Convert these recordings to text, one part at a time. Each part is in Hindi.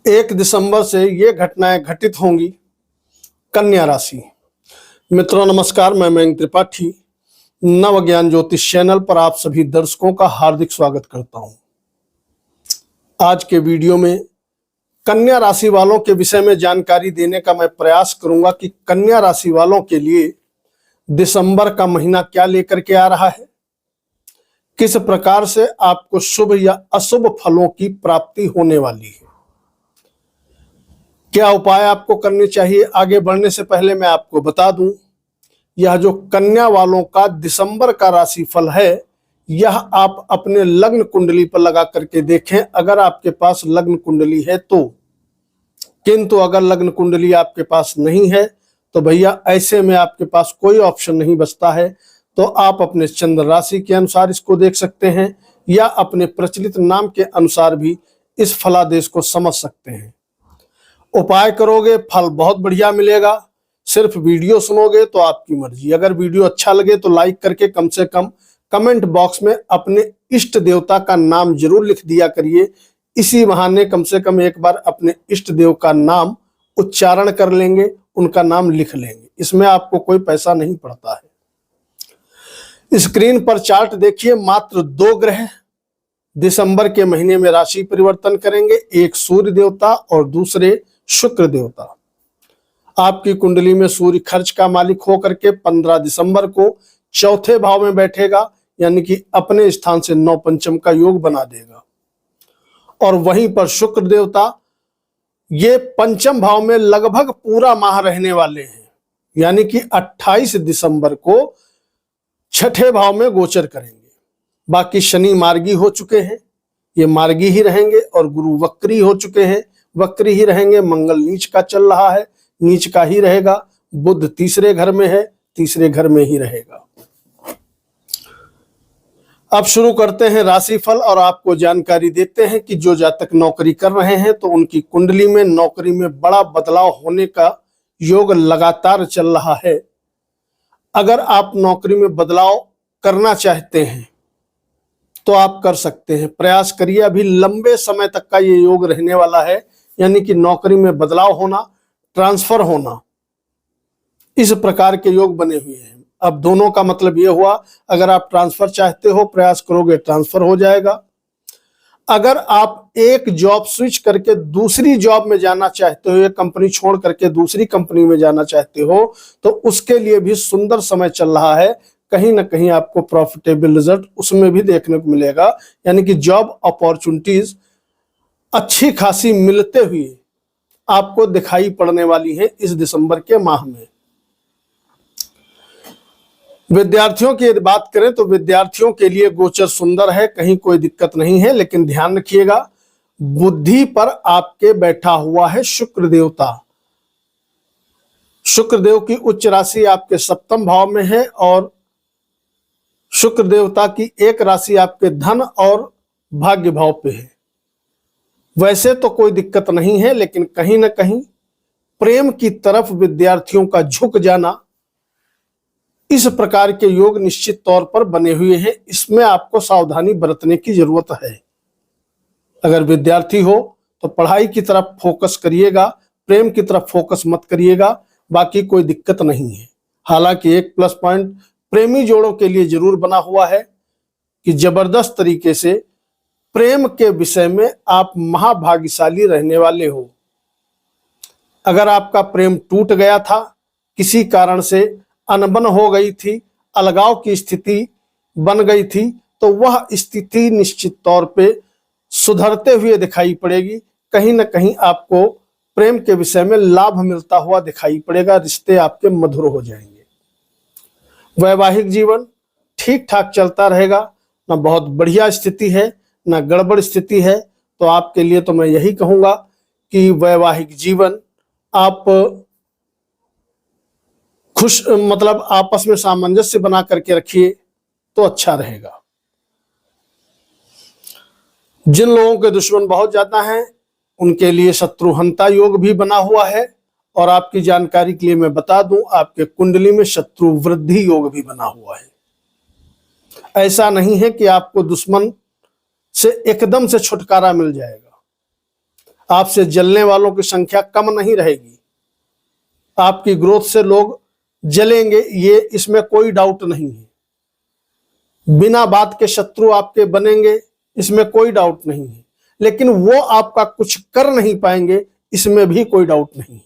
1 दिसंबर से ये घटनाएं घटित होंगी। कन्या राशि। मित्रों नमस्कार, मैं मयंक त्रिपाठी नव ज्ञान ज्योतिष चैनल पर आप सभी दर्शकों का हार्दिक स्वागत करता हूं। आज के वीडियो में कन्या राशि वालों के विषय में जानकारी देने का मैं प्रयास करूंगा कि कन्या राशि वालों के लिए दिसंबर का महीना क्या लेकर के आ रहा है, किस प्रकार से आपको शुभ या अशुभ फलों की प्राप्ति होने वाली है, क्या उपाय आपको करने चाहिए। आगे बढ़ने से पहले मैं आपको बता दूं, यह जो कन्या वालों का दिसंबर का राशिफल है, यह आप अपने लग्न कुंडली पर लगा करके देखें अगर आपके पास लग्न कुंडली है तो। किंतु अगर लग्न कुंडली आपके पास नहीं है तो भैया ऐसे में आपके पास कोई ऑप्शन नहीं बचता है। तो आप अपने चंद्र राशि के अनुसार इसको देख सकते हैं या अपने प्रचलित नाम के अनुसार भी इस फलादेश को समझ सकते हैं। उपाय करोगे फल बहुत बढ़िया मिलेगा, सिर्फ वीडियो सुनोगे तो आपकी मर्जी। अगर वीडियो अच्छा लगे तो लाइक करके कम से कम कमेंट बॉक्स में अपने इष्ट देवता का नाम जरूर लिख दिया करिए। इसी बहाने कम से कम एक बार अपने इष्ट देव का नाम उच्चारण कर लेंगे, उनका नाम लिख लेंगे, इसमें आपको कोई पैसा नहीं पड़ता है। स्क्रीन पर चार्ट देखिए, मात्र 2 ग्रह दिसंबर के महीने में राशि परिवर्तन करेंगे, एक सूर्य देवता और दूसरे शुक्र देवता। आपकी कुंडली में सूर्य खर्च का मालिक होकर के 15 दिसंबर को चौथे भाव में बैठेगा, यानी कि अपने स्थान से 9 पंचम का योग बना देगा। और वहीं पर शुक्र देवता ये पंचम भाव में लगभग पूरा माह रहने वाले हैं, यानी कि 28 दिसंबर को छठे भाव में गोचर करेंगे। बाकी शनि मार्गी हो चुके हैं, ये मार्गी ही रहेंगे, और गुरु वक्री हो चुके हैं, वक्री ही रहेंगे। मंगल नीच का चल रहा है, नीच का ही रहेगा। बुध तीसरे घर में है, तीसरे घर में ही रहेगा। अब शुरू करते हैं राशिफल और आपको जानकारी देते हैं कि जो जातक नौकरी कर रहे हैं तो उनकी कुंडली में नौकरी में बड़ा बदलाव होने का योग लगातार चल रहा है। अगर आप नौकरी में बदलाव करना चाहते हैं तो आप कर सकते हैं, प्रयास करिए। अभी लंबे समय तक का ये योग रहने वाला है, यानी कि नौकरी में बदलाव होना, ट्रांसफर होना, इस प्रकार के योग बने हुए हैं। अब दोनों का मतलब ये हुआ, अगर आप ट्रांसफर चाहते हो प्रयास करोगे ट्रांसफर हो जाएगा। अगर आप एक जॉब स्विच करके दूसरी जॉब में जाना चाहते हो, एक कंपनी छोड़ करके दूसरी कंपनी में जाना चाहते हो, तो उसके लिए भी सुंदर समय चल रहा है। कहीं ना कहीं आपको प्रॉफिटेबल रिजल्ट उसमें भी देखने को मिलेगा, यानी कि जॉब अपॉर्चुनिटीज अच्छी खासी मिलते हुए आपको दिखाई पड़ने वाली है इस दिसंबर के माह में। विद्यार्थियों की यदि बात करें तो विद्यार्थियों के लिए गोचर सुंदर है, कहीं कोई दिक्कत नहीं है। लेकिन ध्यान रखिएगा, बुद्धि पर आपके बैठा हुआ है शुक्र देवता। शुक्र देव की उच्च राशि आपके 7वें भाव में है और शुक्र देवता की एक राशि आपके धन और भाग्य भाव पे है। वैसे तो कोई दिक्कत नहीं है, लेकिन कहीं ना कहीं प्रेम की तरफ विद्यार्थियों का झुक जाना, इस प्रकार के योग निश्चित तौर पर बने हुए हैं। इसमें आपको सावधानी बरतने की जरूरत है। अगर विद्यार्थी हो तो पढ़ाई की तरफ फोकस करिएगा, प्रेम की तरफ फोकस मत करिएगा, बाकी कोई दिक्कत नहीं है। हालांकि एक प्लस पॉइंट प्रेमी जोड़ों के लिए जरूर बना हुआ है कि जबरदस्त तरीके से प्रेम के विषय में आप महाभाग्यशाली रहने वाले हो। अगर आपका प्रेम टूट गया था, किसी कारण से अनबन हो गई थी, अलगाव की स्थिति बन गई थी, तो वह स्थिति निश्चित तौर पे सुधरते हुए दिखाई पड़ेगी। कहीं ना कहीं आपको प्रेम के विषय में लाभ मिलता हुआ दिखाई पड़ेगा, रिश्ते आपके मधुर हो जाएंगे। वैवाहिक जीवन ठीक ठाक चलता रहेगा, ना बहुत बढ़िया स्थिति है ना गड़बड़ स्थिति है। तो आपके लिए तो मैं यही कहूंगा कि वैवाहिक जीवन आप मतलब आपस में सामंजस्य बना करके रखिए तो अच्छा रहेगा। जिन लोगों के दुश्मन बहुत ज्यादा हैं उनके लिए शत्रुहंता योग भी बना हुआ है। और आपकी जानकारी के लिए मैं बता दूं, आपके कुंडली में शत्रु वृद्धि योग भी बना हुआ है। ऐसा नहीं है कि आपको दुश्मन से एकदम से छुटकारा मिल जाएगा। आपसे जलने वालों की संख्या कम नहीं रहेगी। आपकी ग्रोथ से लोग जलेंगे, ये इसमें कोई डाउट नहीं है। बिना बात के शत्रु आपके बनेंगे, इसमें कोई डाउट नहीं है। लेकिन वो आपका कुछ कर नहीं पाएंगे, इसमें भी कोई डाउट नहीं है,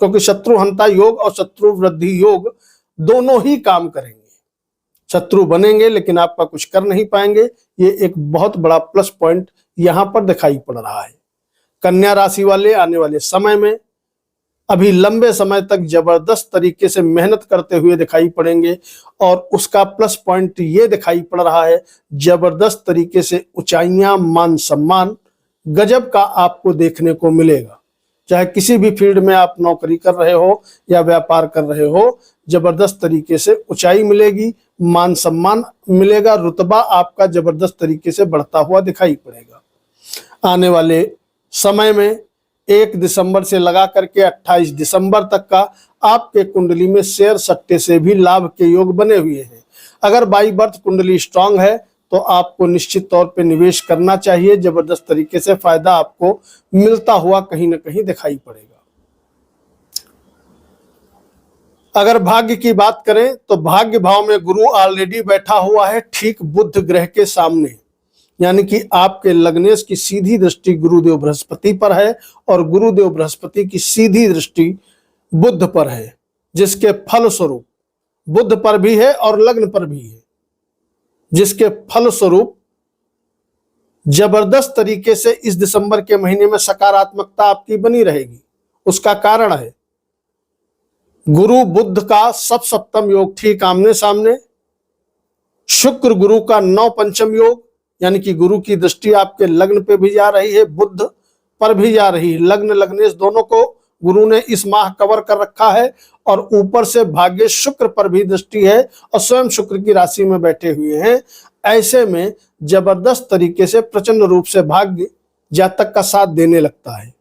क्योंकि शत्रु हंता योग और शत्रु वृद्धि योग दोनों ही काम करेंगे। शत्रु बनेंगे लेकिन आपका कुछ कर नहीं पाएंगे, ये एक बहुत बड़ा प्लस पॉइंट यहां पर दिखाई पड़ रहा है। कन्या राशि वाले आने वाले समय में अभी लंबे समय तक जबरदस्त तरीके से मेहनत करते हुए दिखाई पड़ेंगे, और उसका प्लस पॉइंट ये दिखाई पड़ रहा है, जबरदस्त तरीके से ऊंचाइयां, मान सम्मान गजब का आपको देखने को मिलेगा। चाहे किसी भी फील्ड में आप नौकरी कर रहे हो या व्यापार कर रहे हो, जबरदस्त तरीके से ऊंचाई मिलेगी, मान सम्मान मिलेगा, रुतबा आपका जबरदस्त तरीके से बढ़ता हुआ दिखाई पड़ेगा। आने वाले समय में 1 दिसंबर से लगा करके 28 दिसंबर तक का आपके कुंडली में शेयर सट्टे से भी लाभ के योग बने हुए हैं। अगर बाई बर्थ कुंडली स्ट्रांग है तो आपको निश्चित तौर पे निवेश करना चाहिए। जबरदस्त तरीके से फायदा आपको मिलता हुआ कहीं ना कहीं दिखाई पड़ेगा। अगर भाग्य की बात करें तो भाग्य भाव में गुरु ऑलरेडी बैठा हुआ है, ठीक बुध ग्रह के सामने, यानी कि आपके लग्नेश की सीधी दृष्टि गुरुदेव बृहस्पति पर है और गुरुदेव बृहस्पति की सीधी दृष्टि बुध पर है, जिसके फलस्वरूप बुध पर भी है और लग्न पर भी है, जिसके फलस्वरूप जबरदस्त तरीके से इस दिसंबर के महीने में सकारात्मकता आपकी बनी रहेगी। उसका कारण है गुरु बुध का सप्तम योग ठीक आमने सामने, शुक्र गुरु का 9 पंचम योग, यानी कि गुरु की दृष्टि आपके लग्न पे भी जा रही है, बुध पर भी जा रही है। लग्न लग्नेश दोनों को गुरु ने इस माह कवर कर रखा है, और ऊपर से भाग्य शुक्र पर भी दृष्टि है और स्वयं शुक्र की राशि में बैठे हुए हैं। ऐसे में जबरदस्त तरीके से प्रचंड रूप से भाग्य जातक का साथ देने लगता है।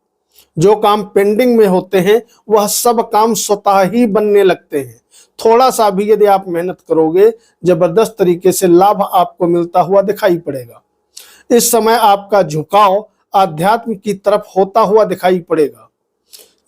जो काम पेंडिंग में होते हैं वह सब काम स्वतः ही बनने लगते हैं। थोड़ा सा भी यदि आप मेहनत करोगे, जबरदस्त तरीके से लाभ आपको मिलता हुआ दिखाई पड़ेगा। इस समय आपका झुकाव आध्यात्म की तरफ होता हुआ दिखाई पड़ेगा।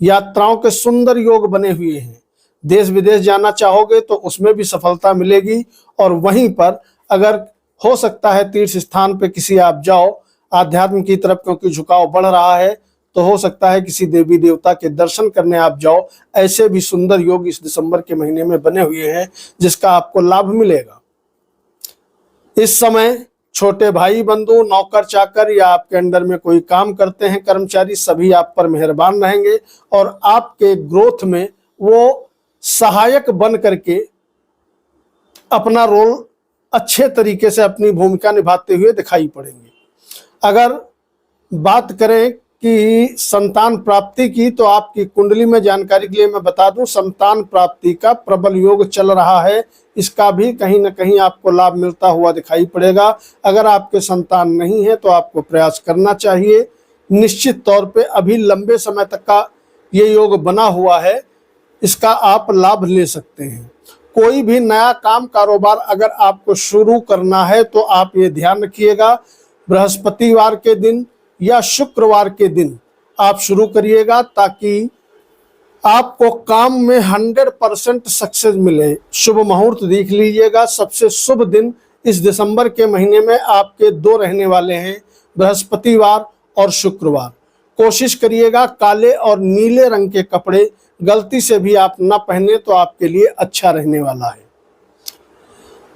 यात्राओं के सुंदर योग बने हुए हैं। देश विदेश जाना चाहोगे तो उसमें भी सफलता मिलेगी, और वहीं पर अगर हो सकता है तीर्थ स्थान पे किसी आप जाओ आध्यात्म की तरफ, क्योंकि झुकाव बढ़ रहा है, तो हो सकता है किसी देवी देवता के दर्शन करने आप जाओ। ऐसे भी सुंदर योग इस दिसंबर के महीने में बने हुए हैं, जिसका आपको लाभ मिलेगा। इस समय छोटे भाई बंधु, नौकर चाकर या आपके अंडर में कोई काम करते हैं कर्मचारी, सभी आप पर मेहरबान रहेंगे और आपके ग्रोथ में वो सहायक बन करके अपना रोल अच्छे तरीके से, अपनी भूमिका निभाते हुए दिखाई पड़ेंगे। अगर बात करें कि संतान प्राप्ति की, तो आपकी कुंडली में जानकारी के लिए मैं बता दूं, संतान प्राप्ति का प्रबल योग चल रहा है। इसका भी कहीं ना कहीं आपको लाभ मिलता हुआ दिखाई पड़ेगा। अगर आपके संतान नहीं है तो आपको प्रयास करना चाहिए। निश्चित तौर पे अभी लंबे समय तक का ये योग बना हुआ है, इसका आप लाभ ले सकते हैं। कोई भी नया काम कारोबार अगर आपको शुरू करना है तो आप ये ध्यान रखिएगा, बृहस्पतिवार के दिन या शुक्रवार के दिन आप शुरू करिएगा, ताकि आपको काम में 100% सक्सेस मिले। शुभ मुहूर्त देख लीजिएगा। सबसे शुभ दिन इस दिसंबर के महीने में आपके 2 रहने वाले हैं, बृहस्पतिवार और शुक्रवार। कोशिश करिएगा काले और नीले रंग के कपड़े गलती से भी आप न पहने तो आपके लिए अच्छा रहने वाला है।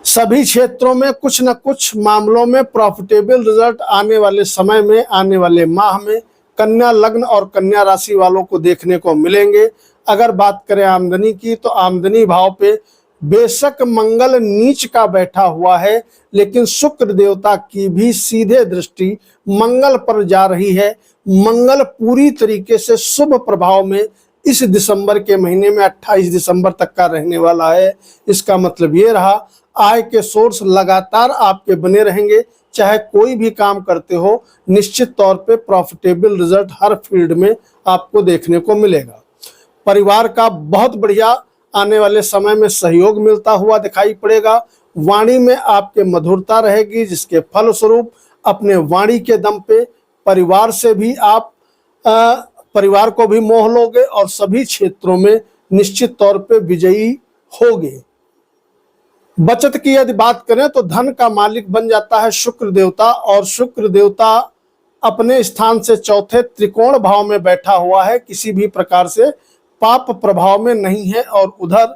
सभी क्षेत्रों में कुछ न कुछ मामलों में प्रॉफिटेबल रिजल्ट आने वाले समय में, आने वाले माह में कन्या लग्न और कन्या राशि वालों को देखने को मिलेंगे। अगर बात करें आमदनी की, तो आमदनी भाव पे बेशक मंगल नीच का बैठा हुआ है, लेकिन शुक्र देवता की भी सीधे दृष्टि मंगल पर जा रही है। मंगल पूरी तरीके से शुभ प्रभाव में इस दिसंबर के महीने में 28 दिसंबर तक का रहने वाला है। इसका मतलब ये रहा, आय के सोर्स लगातार आपके बने रहेंगे। चाहे कोई भी काम करते हो, निश्चित तौर पे प्रॉफिटेबल रिजल्ट हर फील्ड में आपको देखने को मिलेगा। परिवार का बहुत बढ़िया आने वाले समय में सहयोग मिलता हुआ दिखाई पड़ेगा। वाणी में आपके मधुरता रहेगी, जिसके फलस्वरूप अपने वाणी के दम पे परिवार से भी आप परिवार को भी मोह लोगे और सभी क्षेत्रों में निश्चित तौर पे विजयी होगे। बचत की यदि बात करें तो धन का मालिक बन जाता है शुक्र देवता, और शुक्र देवता अपने स्थान से चौथे त्रिकोण भाव में बैठा हुआ है, किसी भी प्रकार से पाप प्रभाव में नहीं है। और उधर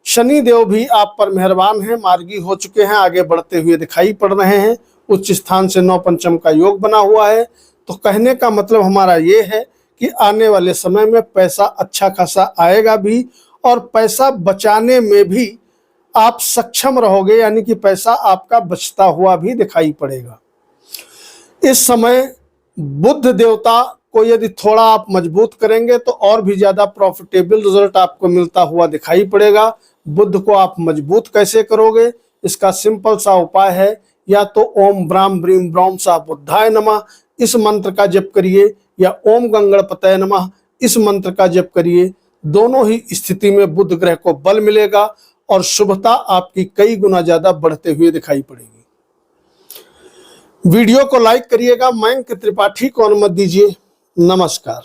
शनि देव भी आप पर मेहरबान हैं, मार्गी हो चुके हैं, आगे बढ़ते हुए दिखाई पड़ रहे हैं, उच्च स्थान से 9 पंचम का योग बना हुआ है। तो कहने का मतलब हमारा ये है कि आने वाले समय में पैसा अच्छा खासा आएगा भी, और पैसा बचाने में भी आप सक्षम रहोगे, यानी कि पैसा आपका बचता हुआ भी दिखाई पड़ेगा। इस समय बुध देवता को यदि थोड़ा आप मजबूत करेंगे तो और भी ज्यादा प्रॉफिटेबल रिजल्ट आपको मिलता हुआ दिखाई पड़ेगा। बुध को आप मजबूत कैसे करोगे, इसका सिंपल सा उपाय है, या तो ओम ब्राम ब्रीम ब्रौम सा बुद्धाय नमः इस मंत्र का जप करिए, या ओम गंगणपतये नमः इस मंत्र का जप करिए। दोनों ही स्थिति में बुध ग्रह को बल मिलेगा और शुभता आपकी कई गुना ज्यादा बढ़ते हुए दिखाई पड़ेगी। वीडियो को लाइक करिएगा, मयंक त्रिपाठी को अनुमति दीजिए। नमस्कार।